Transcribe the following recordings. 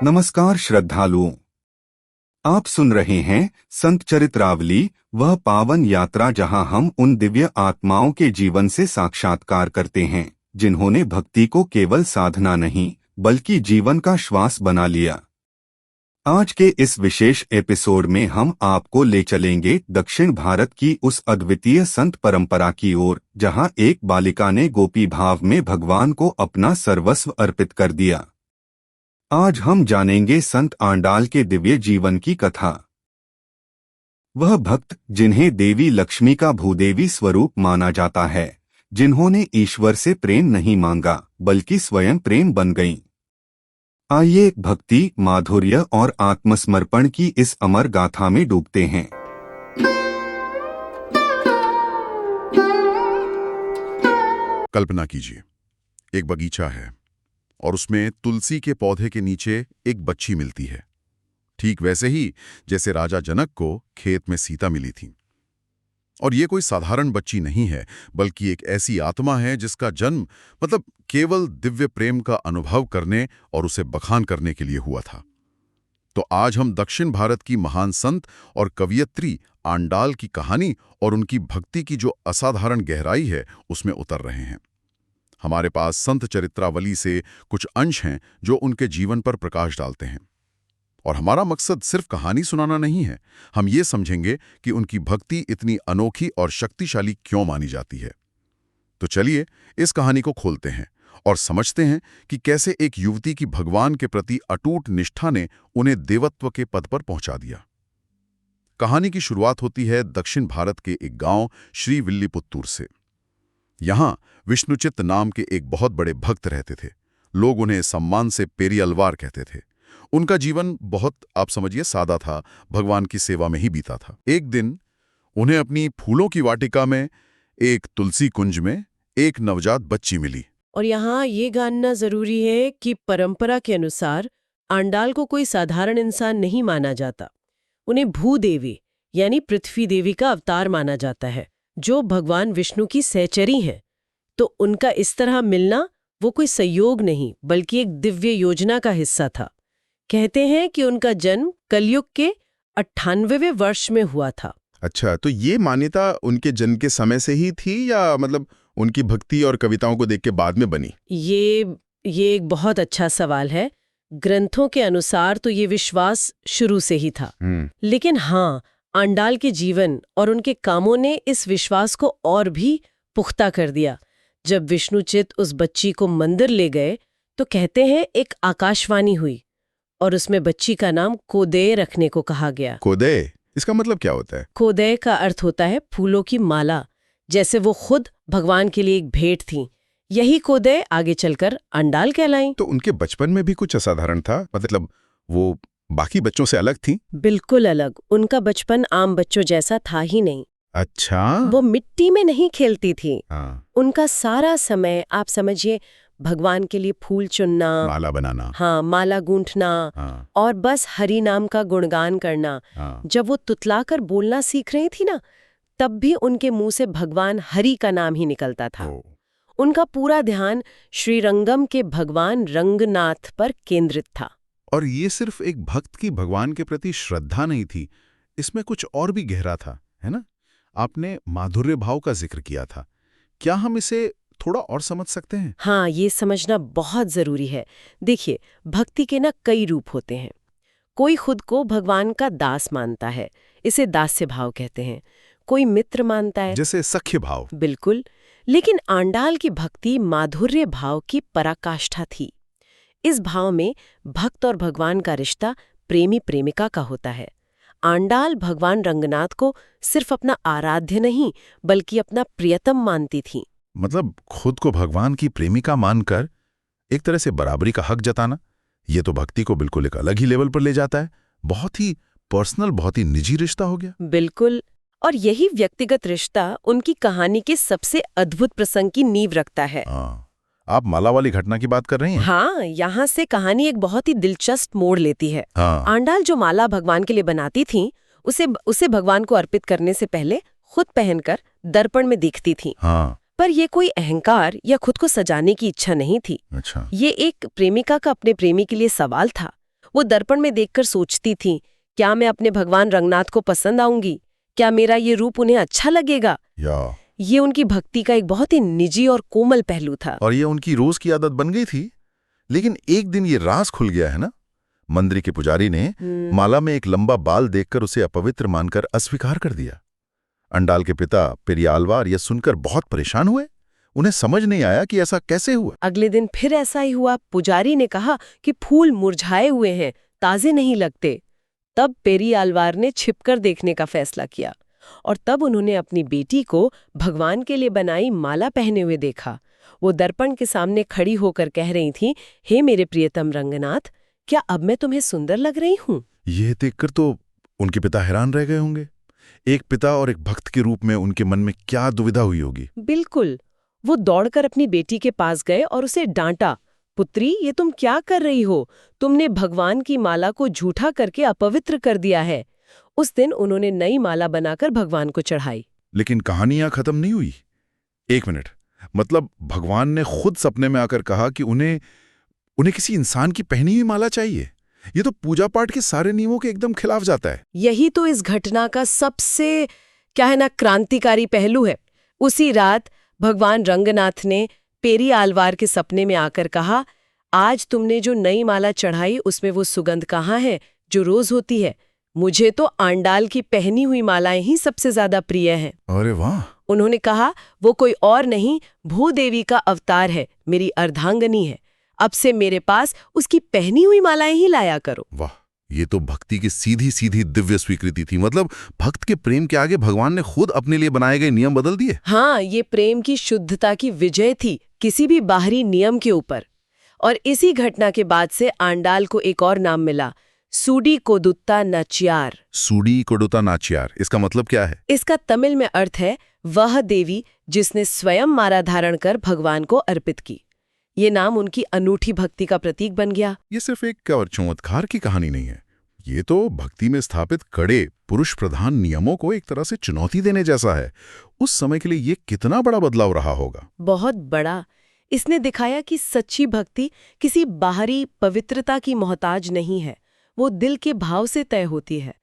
नमस्कार श्रद्धालुओं, आप सुन रहे हैं संत चरित्रावली, वह पावन यात्रा जहां हम उन दिव्य आत्माओं के जीवन से साक्षात्कार करते हैं जिन्होंने भक्ति को केवल साधना नहीं बल्कि जीवन का श्वास बना लिया। आज के इस विशेष एपिसोड में हम आपको ले चलेंगे दक्षिण भारत की उस अद्वितीय संत परंपरा की ओर जहां एक बालिका ने गोपी भाव में भगवान को अपना सर्वस्व अर्पित कर दिया। आज हम जानेंगे संत आंडाल के दिव्य जीवन की कथा। वह भक्त जिन्हें देवी लक्ष्मी का भूदेवी स्वरूप माना जाता है, जिन्होंने ईश्वर से प्रेम नहीं मांगा बल्कि स्वयं प्रेम बन गईं। आइए भक्ति, माधुर्य और आत्मसमर्पण की इस अमर गाथा में डूबते हैं। कल्पना कीजिए, एक बगीचा है और उसमें तुलसी के पौधे के नीचे एक बच्ची मिलती है, ठीक वैसे ही जैसे राजा जनक को खेत में सीता मिली थी। और ये कोई साधारण बच्ची नहीं है, बल्कि एक ऐसी आत्मा है जिसका जन्म केवल दिव्य प्रेम का अनुभव करने और उसे बखान करने के लिए हुआ था। तो आज हम दक्षिण भारत की महान संत और कवयित्री आंडाल की कहानी और उनकी भक्ति की जो असाधारण गहराई है उसमें उतर रहे हैं। हमारे पास संत चरित्रावली से कुछ अंश हैं जो उनके जीवन पर प्रकाश डालते हैं। और हमारा मकसद सिर्फ कहानी सुनाना नहीं है, हम ये समझेंगे कि उनकी भक्ति इतनी अनोखी और शक्तिशाली क्यों मानी जाती है। तो चलिए इस कहानी को खोलते हैं और समझते हैं कि कैसे एक युवती की भगवान के प्रति अटूट निष्ठा ने उन्हें देवत्व के पद पर पहुंचा दिया। कहानी की शुरुआत होती है दक्षिण भारत के एक गांव श्रीविल्लीपुत्तूर से। यहां विष्णुचित्त नाम के एक बहुत बड़े भक्त रहते थे। लोग उन्हें सम्मान से पेरियलवार कहते थे। उनका जीवन बहुत, आप समझिए, सादा था, भगवान की सेवा में ही बीता था। एक दिन उन्हें अपनी फूलों की वाटिका में एक तुलसी कुंज में एक नवजात बच्ची मिली। और यहाँ ये जानना जरूरी है कि परंपरा के अनुसार आंडाल को कोई साधारण इंसान नहीं माना जाता। उन्हें भूदेवी यानी पृथ्वी देवी का अवतार माना जाता है, जो भगवान विष्णु की सहचरी हैं। तो उनका इस तरह मिलना वो कोई संयोग नहीं बल्कि एक दिव्य योजना का हिस्सा था। कहते हैं कि उनका जन्म कलयुग के 98वें वर्ष में हुआ था। अच्छा, तो ये मान्यता उनके जन्म के समय से ही थी या उनकी भक्ति और कविताओं को देख के बाद में बनी? ये एक बहुत अच्छा सवाल है। ग्रंथों के अनुसार तो ये विश्वास शुरू से ही था, लेकिन हाँ, आंडाल के जीवन और उनके कामों ने इस विश्वास को और भी पुख्ता कर दिया। जब विष्णुचित्त उस बच्ची को मंदिर ले गए तो कहते हैं एक आकाशवाणी हुई और उसमें बच्ची का नाम कोदय रखने को कहा गया। कोदय, इसका मतलब क्या होता है? कोदय का अर्थ होता है फूलों की माला। जैसे वो खुद भगवान के लिए एक भेंट थी, यही कोदय आगे चलकर आंडाल कहलाई। तो उनके बचपन में भी कुछ असाधारण था? वो बाकी बच्चों से अलग थी? बिल्कुल अलग। उनका बचपन आम बच्चों जैसा था ही नहीं। अच्छा। वो मिट्टी में नहीं खेलती थी। हाँ। उनका सारा समय, आप समझिए, भगवान के लिए फूल चुनना, माला बनाना, हाँ, माला गूंथना, हाँ, और बस हरि नाम का गुणगान करना। हाँ। जब वो तुतलाकर बोलना सीख रही थी ना, तब भी उनके मुंह से भगवान हरि का नाम ही निकलता था। उनका पूरा ध्यान श्रीरंगम के भगवान रंगनाथ पर केंद्रित था। और ये सिर्फ एक भक्त की भगवान के प्रति श्रद्धा नहीं थी, इसमें कुछ और भी गहरा था, है ना? आपने माधुर्य भाव का जिक्र किया था, क्या हम इसे थोड़ा और समझ सकते हैं? हाँ, ये समझना बहुत जरूरी है। देखिए, भक्ति के कई रूप होते हैं। कोई खुद को भगवान का दास मानता है, इसे दास्य भाव कहते हैं। कोई मित्र मानता है, जैसे सख्य भाव। बिल्कुल। लेकिन आंडाल की भक्ति माधुर्य भाव की पराकाष्ठा थी। इस भाव में भक्त और भगवान का रिश्ता प्रेमी प्रेमिका का होता है। आंडाल भगवान रंगनाथ को सिर्फ अपना आराध्य नहीं बल्कि अपना प्रियतम मानती थी। खुद को भगवान की प्रेमिका मानकर एक तरह से बराबरी का हक जताना, ये तो भक्ति को बिल्कुल एक अलग ही लेवल पर ले जाता है। बहुत ही पर्सनल, बहुत ही निजी रिश्ता हो गया। बिल्कुल। और यही व्यक्तिगत रिश्ता उनकी कहानी के सबसे अद्भुत प्रसंग की नींव रखता है। आप माला वाली घटना की बात कर रही हैं? हाँ, यहाँ से कहानी एक बहुत ही दिलचस्प मोड़ लेती है। हाँ। आंडाल जो माला भगवान के लिए बनाती थी, उसे भगवान को अर्पित करने से पहले खुद पहनकर दर्पण में दिखती थी। हाँ। पर ये कोई अहंकार या खुद को सजाने की इच्छा नहीं थी। अच्छा। ये एक प्रेमिका का अपने प्रेमी के लिए सवाल था। वो दर्पण में देखकर सोचती थी, क्या मैं अपने भगवान रंगनाथ को पसंद आऊंगी? क्या मेरा ये रूप उन्हें अच्छा लगेगा? ये उनकी भक्ति का एक बहुत ही निजी और कोमल पहलू था। और ये उनकी रोज की आदत बन गई थी। लेकिन एक दिन ये राज खुल गया है ना। मंदिर के पुजारी ने माला में एक लंबा बाल देखकर उसे अपवित्र मानकर अस्वीकार कर दिया। अंडाल के पिता पेरियालवार यह सुनकर बहुत परेशान हुए। उन्हें समझ नहीं आया कि ऐसा कैसे हुआ। अगले दिन फिर ऐसा ही हुआ। पुजारी ने कहा कि फूल मुरझाए हुए हैं, ताजे नहीं लगते। तब पेरियालवार ने छिपकर देखने का फैसला किया और तब उन्होंने अपनी बेटी को भगवान के लिए बनाई माला पहने हुए देखा। वो दर्पण के सामने खड़ी होकर कह रही थी, हे मेरे प्रियतम रंगनाथ, क्या अब मैं तुम्हें सुंदर लग रही हूँ? यह देखकर तो उनके पिता हैरान रह गए होंगे। एक पिता और एक भक्त के रूप में उनके मन में क्या दुविधा हुई होगी। बिल्कुल। वो दौड़कर अपनी बेटी के पास गए और उसे डांटा, पुत्री, ये तुम क्या कर रही हो? तुमने भगवान की माला को झूठा करके अपवित्र कर दिया है। उस दिन उन्होंने नई माला बनाकर भगवान को चढ़ाई। लेकिन कहानी यहां खत्म नहीं हुई। एक मिनट, मतलब भगवान ने खुद सपने में आकर कहा कि उन्हें किसी इंसान की पहनी हुई माला चाहिए। ये तो पूजा पाठ के सारे नियमों के एकदम खिलाफ जाता है। यही तो इस घटना का सबसे क्रांतिकारी पहलू है। उसी रात भगवान रंगनाथ ने पेरियालवार के सपने में आकर कहा, आज तुमने जो नई माला चढ़ाई उसमें वो सुगंध कहाँ है जो रोज होती है? मुझे तो आंडाल की पहनी हुई मालाएं ही सबसे ज्यादा प्रिय हैं। अरे वाह! उन्होंने कहा, वो कोई और नहीं, भूदेवी का अवतार है, मेरी अर्धांगनी है। अब से मेरे पास उसकी पहनी हुई मालाएं ही लाया करो। वाह, ये तो भक्ति की सीधी सीधी दिव्य स्वीकृति थी। मतलब भक्त के प्रेम के आगे भगवान ने खुद अपने लिए बनाए गए नियम बदल दिए। हाँ, ये प्रेम की शुद्धता की विजय थी किसी भी बाहरी नियम के ऊपर। और इसी घटना के बाद से आंडाल को एक और नाम मिला, सूडी कोडुत्ता नाचियार। सूडी कोडुत्ता नाचियार, इसका मतलब क्या है? इसका तमिल में अर्थ है वह देवी जिसने स्वयं माला धारण कर भगवान को अर्पित की। ये नाम उनकी अनूठी भक्ति का प्रतीक बन गया। ये सिर्फ एक चमत्कार की कहानी नहीं है, ये तो भक्ति में स्थापित कड़े पुरुष प्रधान नियमों को एक तरह से चुनौती देने जैसा है। उस समय के लिए ये कितना बड़ा बदलाव रहा होगा। बहुत बड़ा। इसने दिखाया कि सच्ची भक्ति किसी बाहरी पवित्रता की मोहताज नहीं है, वो दिल के भाव से तय होती है।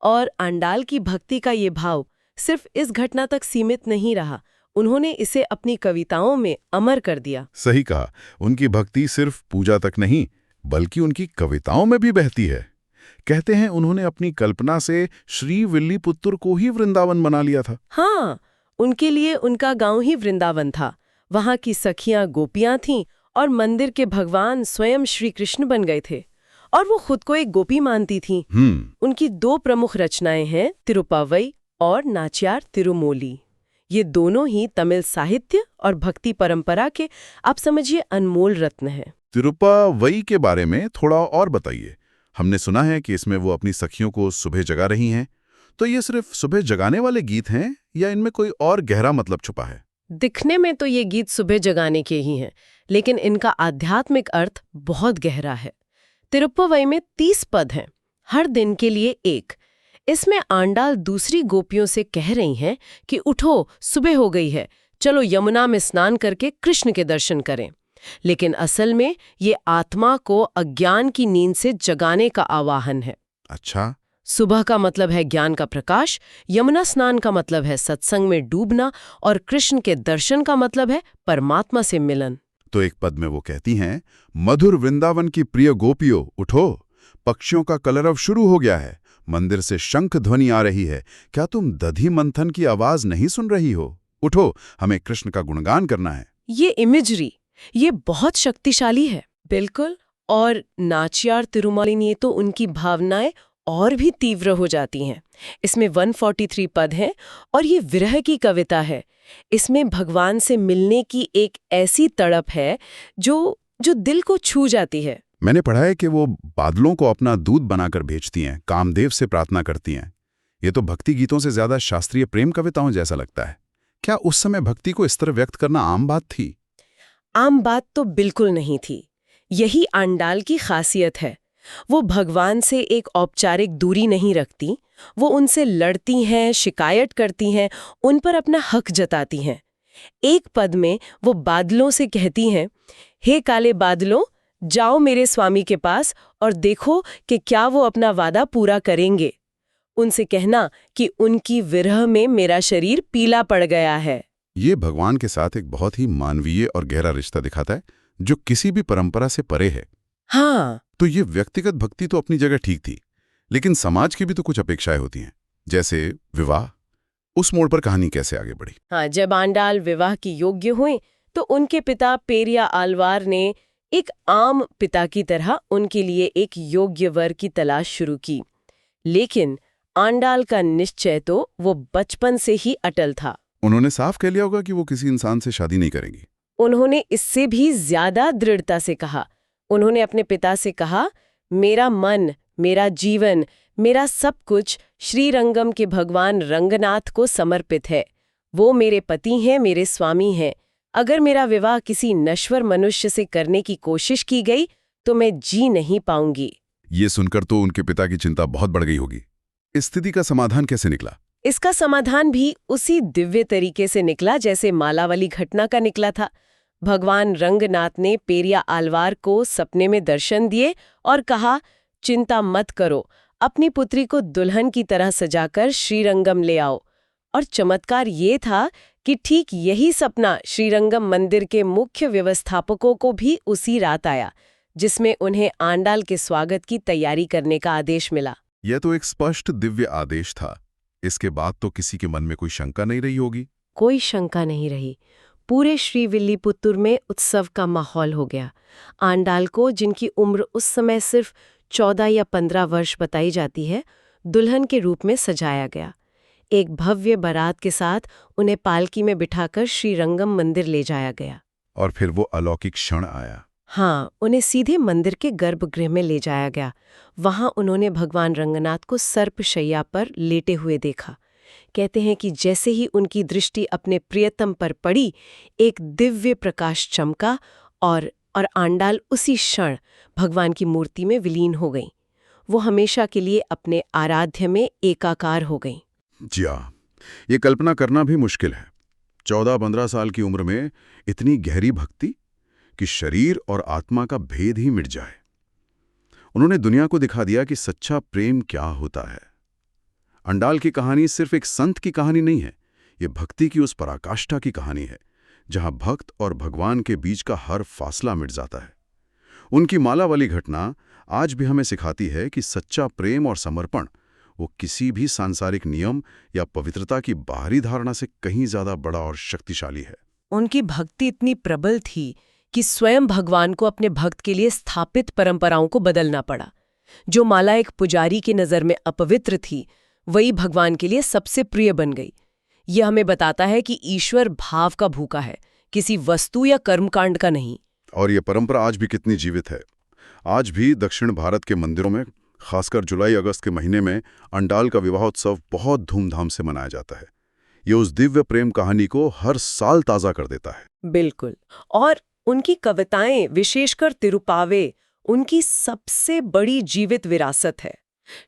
और आंडाल की भक्ति का ये भाव सिर्फ इस घटना तक सीमित नहीं रहा, उन्होंने इसे अपनी कविताओं में अमर कर दिया। सही कहा, उनकी भक्ति सिर्फ पूजा तक नहीं बल्कि उनकी कविताओं में भी बहती है। कहते हैं उन्होंने अपनी कल्पना से श्री विल्लीपुत्तुर को ही वृंदावन बना लिया था। हाँ, उनके लिए उनका गांव ही वृंदावन था। वहां की सखियां गोपियां थीं और मंदिर के भगवान स्वयं श्री कृष्ण बन गए थे और वो खुद को एक गोपी मानती थीं। उनकी दो प्रमुख रचनाएं हैं, तिरुप्पावई और नाचियार तिरुमोली। ये दोनों ही तमिल साहित्य और भक्ति परंपरा के, आप समझिए, अनमोल रत्न हैं। तिरुप्पावई के बारे में थोड़ा और बताइए। हमने सुना है कि इसमें वो अपनी सखियों को सुबह जगा रही हैं। तो ये सिर्फ सुबह जगाने वाले गीत हैं या इनमें कोई और गहरा मतलब छुपा है? दिखने में तो ये गीत सुबह जगाने के ही हैं, लेकिन इनका आध्यात्मिक अर्थ बहुत गहरा है। तिरुप्पावई में 30 पद हैं, हर दिन के लिए एक। इसमें आंडाल दूसरी गोपियों से कह रही हैं कि उठो, सुबह हो गई है, चलो यमुना में स्नान करके कृष्ण के दर्शन करें। लेकिन असल में ये आत्मा को अज्ञान की नींद से जगाने का आवाहन है। अच्छा। सुबह का मतलब है ज्ञान का प्रकाश, यमुना स्नान का मतलब है सत्संग में डूबना और कृष्ण के दर्शन का मतलब है परमात्मा से मिलन। तो एक पद में वो कहती हैं, मधुर वृंदावन की प्रिय गोपियों उठो, पक्षियों का कलरव शुरू हो गया है, मंदिर से शंख ध्वनि आ रही है, क्या तुम दधि मंथन की आवाज नहीं सुन रही हो? उठो, हमें कृष्ण का गुणगान करना है। ये इमेजरी, ये बहुत शक्तिशाली है। बिल्कुल। और नाचियार तिरुमली ने तो उनकी भावनाएं और भी तीव्र हो जाती हैं। इसमें 143 पद हैं और ये विरह की कविता है। इसमें भगवान से मिलने की एक ऐसी तड़प है जो दिल को छू जाती है। मैंने पढ़ा है कि वो बादलों को अपना दूध बनाकर भेजती हैं, कामदेव से प्रार्थना करती हैं। ये तो भक्ति गीतों से ज्यादा शास्त्रीय प्रेम कविताओं जैसा लगता है। क्या उस समय भक्ति को इस तरह व्यक्त करना आम बात थी? आम बात तो बिल्कुल नहीं थी। यही आंडाल की खासियत है। वो भगवान से एक औपचारिक दूरी नहीं रखती, वो उनसे लड़ती हैं, शिकायत करती हैं, उन पर अपना हक जताती हैं। एक पद में वो बादलों से कहती हैं, हे काले बादलों, जाओ मेरे स्वामी के पास और देखो कि क्या वो अपना वादा पूरा करेंगे। उनसे कहना कि उनकी विरह में मेरा शरीर पीला पड़ गया है। ये भगवान के साथ एक बहुत ही मानवीय और गहरा रिश्ता दिखाता है, जो किसी भी परंपरा से परे है। हाँ, तो ये व्यक्तिगत भक्ति तो अपनी जगह ठीक थी, लेकिन समाज की भी तो कुछ अपेक्षाएं होती हैं, जैसे विवाह। उस मोड़ पर कहानी कैसे आगे बढ़ी? हाँ, जब आंडाल विवाह की योग्य हुई तो उनके पिता पेरिया आलवार ने एक आम पिता की तरह उनके लिए एक योग्य वर की तलाश शुरू की। लेकिन आंडाल का निश्चय तो वो बचपन से ही अटल था। उन्होंने साफ कह लिया होगा कि वो किसी इंसान से शादी नहीं करेंगी। उन्होंने इससे भी ज्यादा दृढ़ता से कहा। उन्होंने अपने पिता से कहा, मेरा मन, मेरा जीवन, मेरा सब कुछ श्रीरंगम के भगवान रंगनाथ को समर्पित है। वो मेरे पति हैं, मेरे स्वामी हैं। अगर मेरा विवाह किसी नश्वर मनुष्य से करने की कोशिश की गई तो मैं जी नहीं पाऊंगी। ये सुनकर तो उनके पिता की चिंता बहुत बढ़ गई होगी। इस स्थिति का समाधान कैसे निकला? इसका समाधान भी उसी दिव्य तरीके से निकला जैसे माला वाली घटना का निकला था। भगवान रंगनाथ ने पेरिया आलवार को सपने में दर्शन दिए और कहा, चिंता मत करो, अपनी पुत्री को दुल्हन की तरह सजाकर श्रीरंगम ले आओ। और चमत्कार ये था कि ठीक यही सपना श्रीरंगम मंदिर के मुख्य व्यवस्थापकों को भी उसी रात आया, जिसमें उन्हें आंडाल के स्वागत की तैयारी करने का आदेश मिला। यह तो एक स्पष्ट दिव्य आदेश था। इसके बाद तो किसी के मन में कोई शंका नहीं रही होगी। कोई शंका नहीं रही। पूरे श्रीविल्लीपुत्तूर में उत्सव का माहौल हो गया। आंडाल को, जिनकी उम्र उस समय सिर्फ 14 या 15 वर्ष बताई जाती है, दुल्हन के रूप में सजाया गया। एक भव्य बारात के साथ उन्हें पालकी में बिठाकर श्रीरंगम मंदिर ले जाया गया। और फिर वो अलौकिक क्षण आया। हाँ, उन्हें सीधे मंदिर के गर्भगृह में ले जाया गया। वहां उन्होंने भगवान रंगनाथ को सर्पशैया पर लेटे हुए देखा। कहते हैं कि जैसे ही उनकी दृष्टि अपने प्रियतम पर पड़ी, एक दिव्य प्रकाश चमका और आंडाल उसी क्षण भगवान की मूर्ति में विलीन हो गई। वो हमेशा के लिए अपने आराध्य में एकाकार हो गई। जी हाँ, ये कल्पना करना भी मुश्किल है। 14-15 साल की उम्र में इतनी गहरी भक्ति कि शरीर और आत्मा का भेद ही मिट जाए। उन्होंने दुनिया को दिखा दिया कि सच्चा प्रेम क्या होता है। अंडाल की कहानी सिर्फ एक संत की कहानी नहीं है, ये भक्ति की उस पराकाष्ठा की कहानी है जहां भक्त और भगवान के बीच का हर फासला मिट जाता है। उनकी माला वाली घटना आज भी हमें सिखाती है कि सच्चा प्रेम और समर्पण वो किसी भी सांसारिक नियम या पवित्रता की बाहरी धारणा से कहीं ज्यादा बड़ा और शक्तिशाली है। उनकी भक्ति इतनी प्रबल थी कि स्वयं भगवान को अपने भक्त के लिए स्थापित परंपराओं को बदलना पड़ा। जो माला एक पुजारी की नज़र में अपवित्र थी, वही भगवान के लिए सबसे प्रिय बन गई। यह हमें बताता है कि ईश्वर भाव का भूखा है, किसी वस्तु या कर्मकांड का नहीं। और ये परंपरा आज भी कितनी जीवित है। आज भी दक्षिण भारत के मंदिरों में, खासकर जुलाई-अगस्त के महीने में, अंडाल का विवाह उत्सव बहुत धूमधाम से मनाया जाता है। ये उस दिव्य प्रेम कहानी को हर साल ताज़ा कर देता है। बिल्कुल। और उनकी कविताएं, विशेषकर तिरुपावे, उनकी सबसे बड़ी जीवित विरासत है।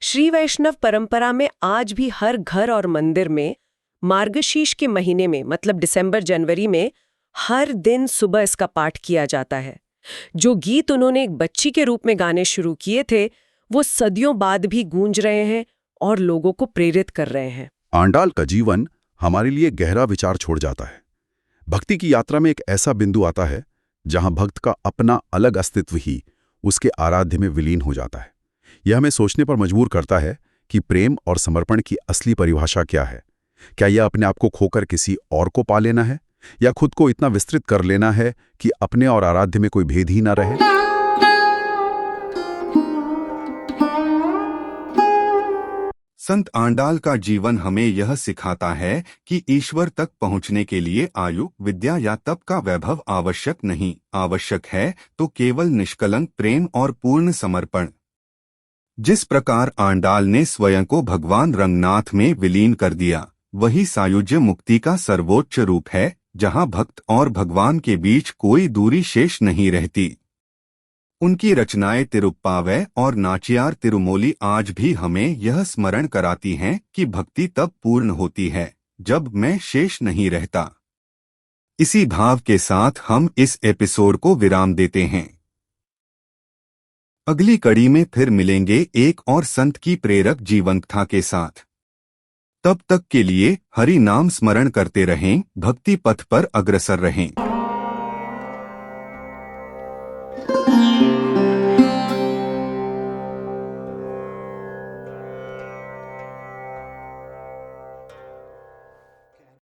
श्री वैष्णव परंपरा में आज भी हर घर और मंदिर में मार्गशीर्ष के महीने में, मतलब दिसंबर-जनवरी में, हर दिन सुबह इसका पाठ किया जाता है। जो गीत उन्होंने एक बच्ची के रूप में गाने शुरू किए थे, वो सदियों बाद भी गूंज रहे हैं और लोगों को प्रेरित कर रहे हैं। आंडाल का जीवन हमारे लिए गहरा विचार छोड़ जाता है। भक्ति की यात्रा में एक ऐसा बिंदु आता है जहां भक्त का अपना अलग अस्तित्व ही उसके आराध्य में विलीन हो जाता है। यह हमें सोचने पर मजबूर करता है कि प्रेम और समर्पण की असली परिभाषा क्या है। क्या यह अपने आप को खोकर किसी और को पा लेना है, या खुद को इतना विस्तृत कर लेना है कि अपने और आराध्य में कोई भेद ही ना रहे? संत आंडाल का जीवन हमें यह सिखाता है कि ईश्वर तक पहुंचने के लिए आयु, विद्या या तप का वैभव आवश्यक नहीं। आवश्यक है तो केवल निष्कलंक प्रेम और पूर्ण समर्पण। जिस प्रकार आंडाल ने स्वयं को भगवान रंगनाथ में विलीन कर दिया, वही सायुज्य मुक्ति का सर्वोच्च रूप है, जहां भक्त और भगवान के बीच कोई दूरी शेष नहीं रहती। उनकी रचनाएं तिरुप्पावै और नाचियार तिरुमोली आज भी हमें यह स्मरण कराती हैं कि भक्ति तब पूर्ण होती है जब मैं शेष नहीं रहता। इसी भाव के साथ हम इस एपिसोड को विराम देते हैं। अगली कड़ी में फिर मिलेंगे एक और संत की प्रेरक जीवन कथा के साथ। तब तक के लिए हरि नाम स्मरण करते रहें, भक्ति पथ पर अग्रसर रहें।